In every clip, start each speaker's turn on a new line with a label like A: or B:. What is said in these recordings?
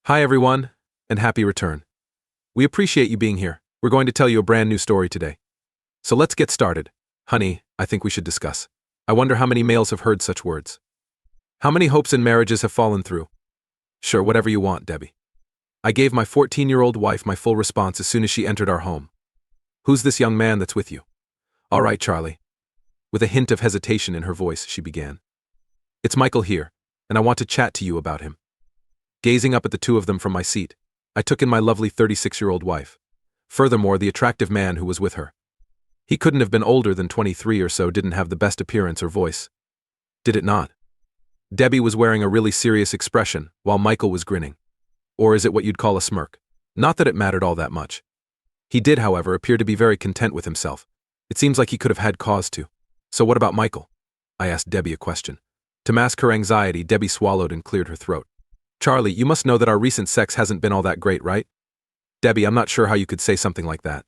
A: Hi everyone, and happy return. We appreciate you being here. We're going to tell you a brand new story today. So let's get started. Honey, I think we should discuss. I wonder how many males have heard such words. How many hopes and marriages have fallen through? Sure, whatever you want, Debbie. I gave my 14-year-old wife my full response as soon as she entered our home. Who's this young man that's with you? All right, Charlie. With a hint of hesitation in her voice, she began. It's Michael here, and I want to chat to you about him. Gazing up at the two of them from my seat, I took in my lovely 36-year-old wife. Furthermore, the attractive man who was with her. He couldn't have been older than 23 or so, didn't have the best appearance or voice. Did it not? Debbie was wearing a really serious expression, while Michael was grinning. Or is it what you'd call a smirk? Not that it mattered all that much. He did, however, appear to be very content with himself. It seems like he could have had cause to. So what about Michael? I asked Debbie a question. To mask her anxiety, Debbie swallowed and cleared her throat. Charlie, you must know that our recent sex hasn't been all that great, right? Debbie, I'm not sure how you could say something like that.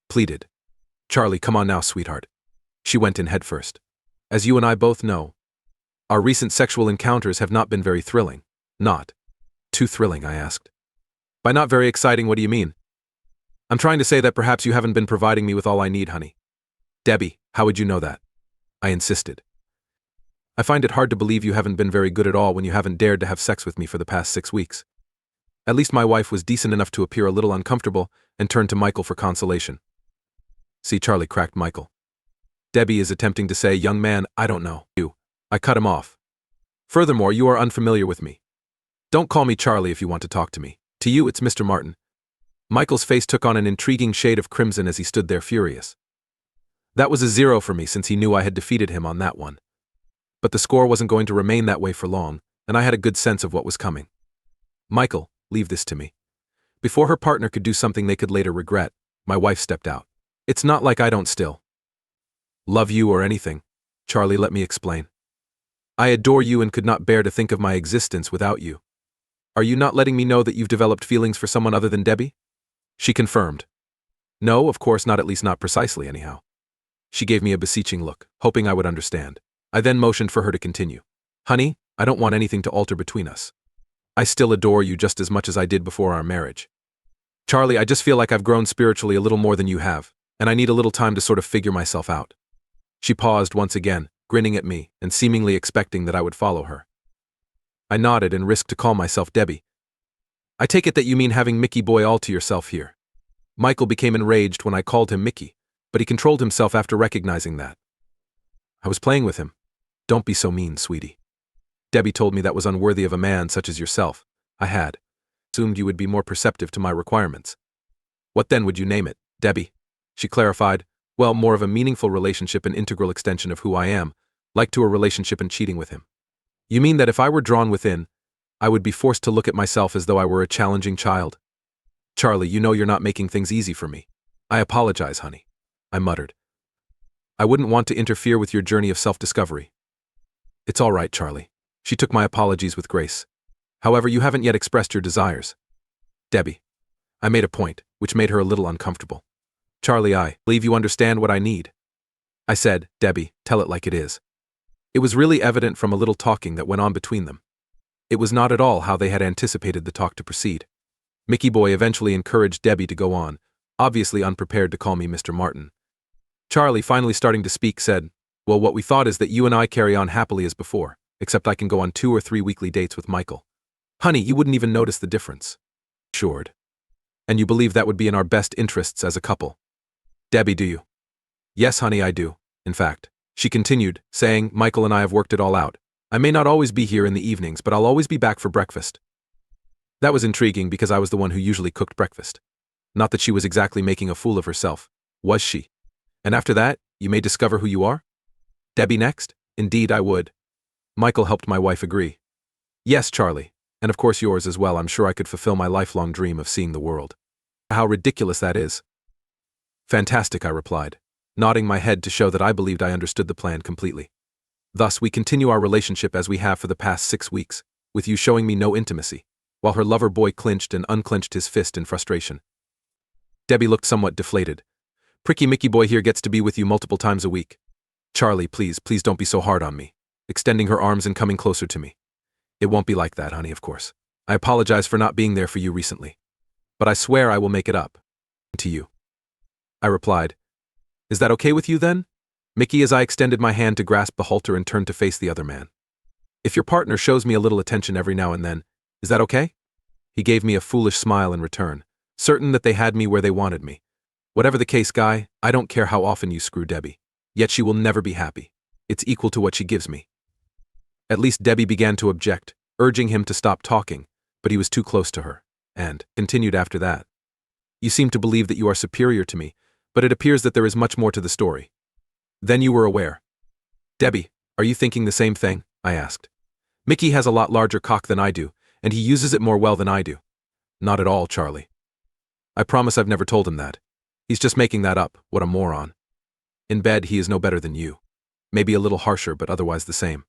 A: Pleaded. Charlie, come on now, sweetheart. She went in headfirst. As you and I both know, our recent sexual encounters have not been very thrilling. Not too thrilling, I asked. By not very exciting, what do you mean? I'm trying to say that perhaps you haven't been providing me with all I need, honey. Debbie, how would you know that? I insisted. I find it hard to believe you haven't been very good at all when you haven't dared to have sex with me for the past 6 weeks. At least my wife was decent enough to appear a little uncomfortable and turned to Michael for consolation. See, Charlie, cracked Michael. Debbie is attempting to say, young man, I don't know you. I cut him off. Furthermore, you are unfamiliar with me. Don't call me Charlie if you want to talk to me. To you, it's Mr. Martin. Michael's face took on an intriguing shade of crimson as he stood there furious. That was a 0 for me since he knew I had defeated him on that one. But the score wasn't going to remain that way for long, and I had a good sense of what was coming. Michael, leave this to me. Before her partner could do something they could later regret, my wife stepped out. It's not like I don't still love you or anything. Charlie, let me explain. I adore you and could not bear to think of my existence without you. Are you not letting me know that you've developed feelings for someone other than Debbie? She confirmed. No, of course not, at least not precisely anyhow. She gave me a beseeching look, hoping I would understand. I then motioned for her to continue. Honey, I don't want anything to alter between us. I still adore you just as much as I did before our marriage. Charlie, I just feel like I've grown spiritually a little more than you have, and I need a little time to sort of figure myself out. She paused once again, grinning at me and seemingly expecting that I would follow her. I nodded and risked to call myself Debbie. I take it that you mean having Mickey boy all to yourself here. Michael became enraged when I called him Mickey, but he controlled himself after recognizing that. I was playing with him. Don't be so mean, sweetie. Debbie told me that was unworthy of a man such as yourself. I had assumed you would be more perceptive to my requirements. What then would you name it, Debbie? She clarified. Well, more of a meaningful relationship, an integral extension of who I am, like to a relationship and cheating with him. You mean that if I were drawn within, I would be forced to look at myself as though I were a challenging child? Charlie, you know you're not making things easy for me. I apologize, honey, I muttered. I wouldn't want to interfere with your journey of self-discovery. It's all right, Charlie. She took my apologies with grace. However, you haven't yet expressed your desires. Debbie. I made a point, which made her a little uncomfortable. Charlie, I believe you understand what I need. I said, Debbie, tell it like it is. It was really evident from a little talking that went on between them. It was not at all how they had anticipated the talk to proceed. Mickey boy eventually encouraged Debbie to go on, obviously unprepared to call me Mr. Martin. Charlie, finally starting to speak, said, well, what we thought is that you and I carry on happily as before, except I can go on 2 or 3 weekly dates with Michael. Honey, you wouldn't even notice the difference. Assured. And you believe that would be in our best interests as a couple. Debbie, do you? Yes, honey, I do. In fact, she continued, saying, Michael and I have worked it all out. I may not always be here in the evenings, but I'll always be back for breakfast. That was intriguing because I was the one who usually cooked breakfast. Not that she was exactly making a fool of herself, was she? And after that, you may discover who you are? Debbie next? Indeed, I would. Michael helped my wife agree. Yes, Charlie, and of course yours as well. I'm sure I could fulfill my lifelong dream of seeing the world. How ridiculous that is. Fantastic, I replied, nodding my head to show that I believed I understood the plan completely. Thus, we continue our relationship as we have for the past 6 weeks, with you showing me no intimacy, while her lover boy clinched and unclenched his fist in frustration. Debbie looked somewhat deflated. Pricky Mickey boy here gets to be with you multiple times a week. Charlie, please don't be so hard on me, extending her arms and coming closer to me. It won't be like that, honey, of course. I apologize for not being there for you recently. But I swear I will make it up. To you. I replied. Is that okay with you then? Mickey, as I extended my hand to grasp the halter and turned to face the other man. If your partner shows me a little attention every now and then, is that okay? He gave me a foolish smile in return, certain that they had me where they wanted me. Whatever the case, Guy, I don't care how often you screw Debbie. Yet she will never be happy. It's equal to what she gives me. At least Debbie began to object, urging him to stop talking, but he was too close to her, and continued after that. You seem to believe that you are superior to me, but it appears that there is much more to the story. Then you were aware. Debbie, are you thinking the same thing? I asked. Mickey has a lot larger cock than I do, and he uses it more well than I do. Not at all, Charlie. I promise I've never told him that. He's just making that up, what a moron. In bed, he is no better than you. Maybe a little harsher, but otherwise the same.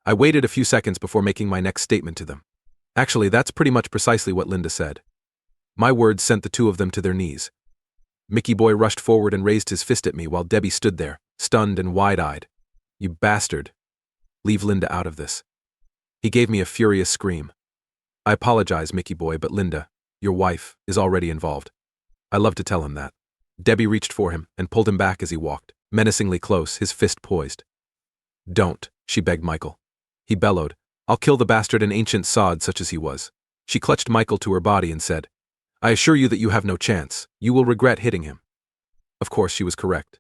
A: I waited a few seconds before making my next statement to them. Actually, that's pretty much precisely what Linda said. My words sent the two of them to their knees. Mickey boy rushed forward and raised his fist at me while Debbie stood there, stunned and wide-eyed. You bastard. Leave Linda out of this. He gave me a furious scream. I apologize, Mickey boy, but Linda, your wife, is already involved. I love to tell him that. Debbie reached for him and pulled him back as he walked, menacingly close, his fist poised. Don't, she begged Michael. He bellowed, I'll kill the bastard, an ancient sod such as he was. She clutched Michael to her body and said, I assure you that you have no chance. You will regret hitting him. Of course, she was correct.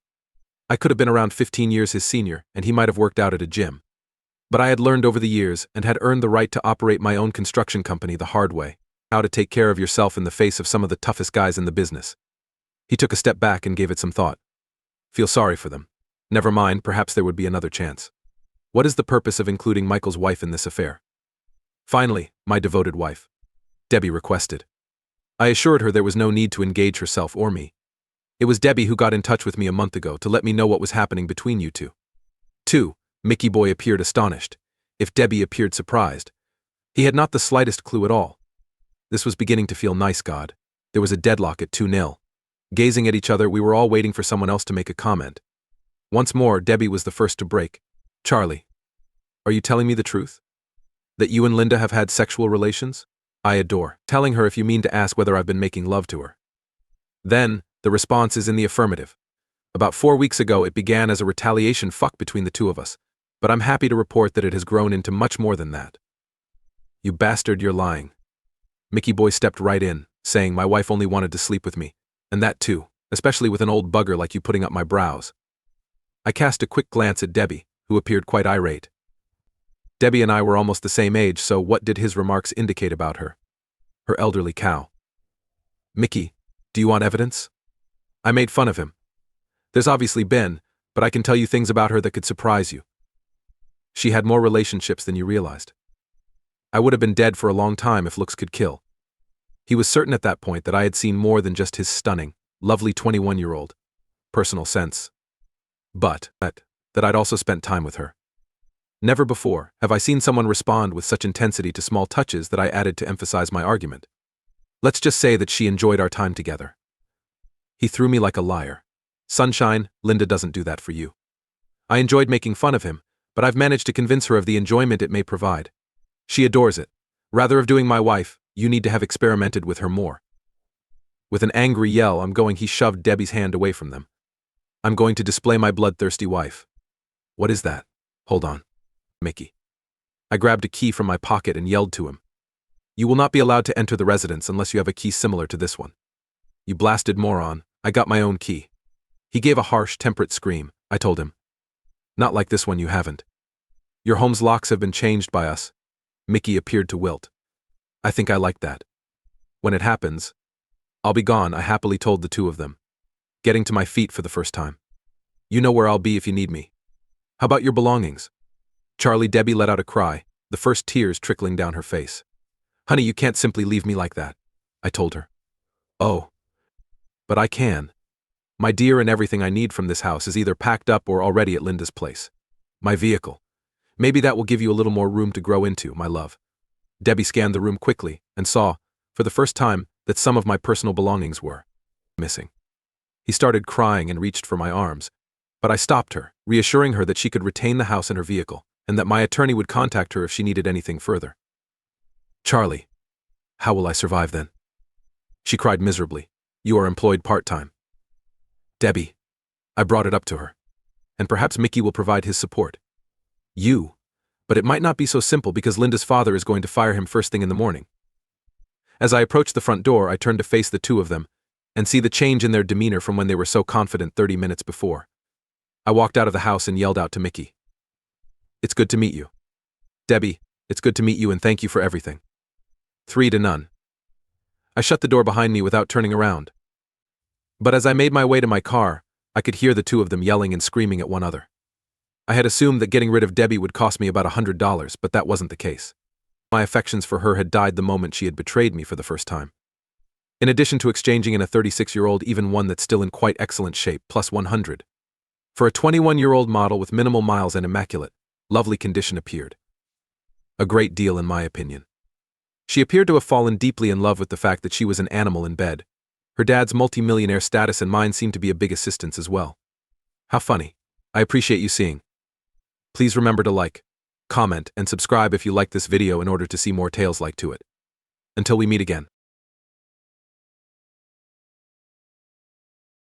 A: I could have been around 15 years his senior, and he might have worked out at a gym. But I had learned over the years and had earned the right to operate my own construction company the hard way, how to take care of yourself in the face of some of the toughest guys in the business. He took a step back and gave it some thought. Feel sorry for them. Never mind, perhaps there would be another chance. What is the purpose of including Michael's wife in this affair? Finally, my devoted wife. Debbie requested. I assured her there was no need to engage herself or me. It was Debbie who got in touch with me a month ago to let me know what was happening between you two. 2. Mickey boy appeared astonished. If Debbie appeared surprised. He had not the slightest clue at all. This was beginning to feel nice, God. There was a deadlock at 2-0. Gazing at each other, we were all waiting for someone else to make a comment. Once more, Debbie was the first to break. Charlie, are you telling me the truth? That you and Linda have had sexual relations? I adore telling her if you mean to ask whether I've been making love to her. Then, the response is in the affirmative. About 4 weeks ago, it began as a retaliation fuck between the two of us, but I'm happy to report that it has grown into much more than that. You bastard, you're lying. Mickey boy stepped right in, saying my wife only wanted to sleep with me, and that too, especially with an old bugger like you putting up my brows. I cast a quick glance at Debbie, who appeared quite irate. Debbie and I were almost the same age, so what did his remarks indicate about her? Her elderly cow. Mickey, do you want evidence? I made fun of him. There's obviously been, but I can tell you things about her that could surprise you. She had more relationships than you realized. I would have been dead for a long time if looks could kill. He was certain at that point that I had seen more than just his stunning, lovely 21-year-old personal sense. But that I'd also spent time with her. Never before have I seen someone respond with such intensity to small touches that I added to emphasize my argument. Let's just say that she enjoyed our time together. He threw me like a liar. Sunshine, Linda doesn't do that for you. I enjoyed making fun of him, but I've managed to convince her of the enjoyment it may provide. She adores it. Rather of doing my wife, you need to have experimented with her more. With an angry yell, he shoved Debbie's hand away from them. I'm going to display my bloodthirsty wife. What is that? Hold on. Mickey. I grabbed a key from my pocket and yelled to him. You will not be allowed to enter the residence unless you have a key similar to this one. You blasted moron, I got my own key. He gave a harsh, temperate scream. I told him. Not like this one, you haven't. Your home's locks have been changed by us. Mickey appeared to wilt. I think I like that. When it happens, I'll be gone, I happily told the two of them, getting to my feet for the first time. You know where I'll be if you need me. How about your belongings? Charlie, Debbie let out a cry, the first tears trickling down her face. Honey, you can't simply leave me like that, I told her. Oh. But I can. My dear, and everything I need from this house is either packed up or already at Linda's place. My vehicle. Maybe that will give you a little more room to grow into, my love. Debbie scanned the room quickly and saw, for the first time, that some of my personal belongings were missing. He started crying and reached for my arms, but I stopped her, reassuring her that she could retain the house and her vehicle, and that my attorney would contact her if she needed anything further. Charlie, How will I survive then? She cried miserably. You are employed part-time. Debbie. I brought it up to her. And perhaps Mickey will provide his support. You. But it might not be so simple because Linda's father is going to fire him first thing in the morning. As I approached the front door, I turned to face the two of them and see the change in their demeanor from when they were so confident 30 minutes before. I walked out of the house and yelled out to Mickey. It's good to meet you. Debbie, it's good to meet you and thank you for everything. 3-0. I shut the door behind me without turning around. But as I made my way to my car, I could hear the two of them yelling and screaming at one another. I had assumed that getting rid of Debbie would cost me about $100, but that wasn't the case. My affections for her had died the moment she had betrayed me for the first time. In addition to exchanging in a 36-year-old, even one that's still in quite excellent shape, plus 100. For a 21-year-old model with minimal miles and immaculate, lovely condition appeared. A great deal in my opinion. She appeared to have fallen deeply in love with the fact that she was an animal in bed. Her dad's multi-millionaire status and mine seemed to be a big assistance as well. How funny. I appreciate you seeing. Please remember to like, comment, and subscribe if you like this video in order to see more tales like to it. Until we meet again.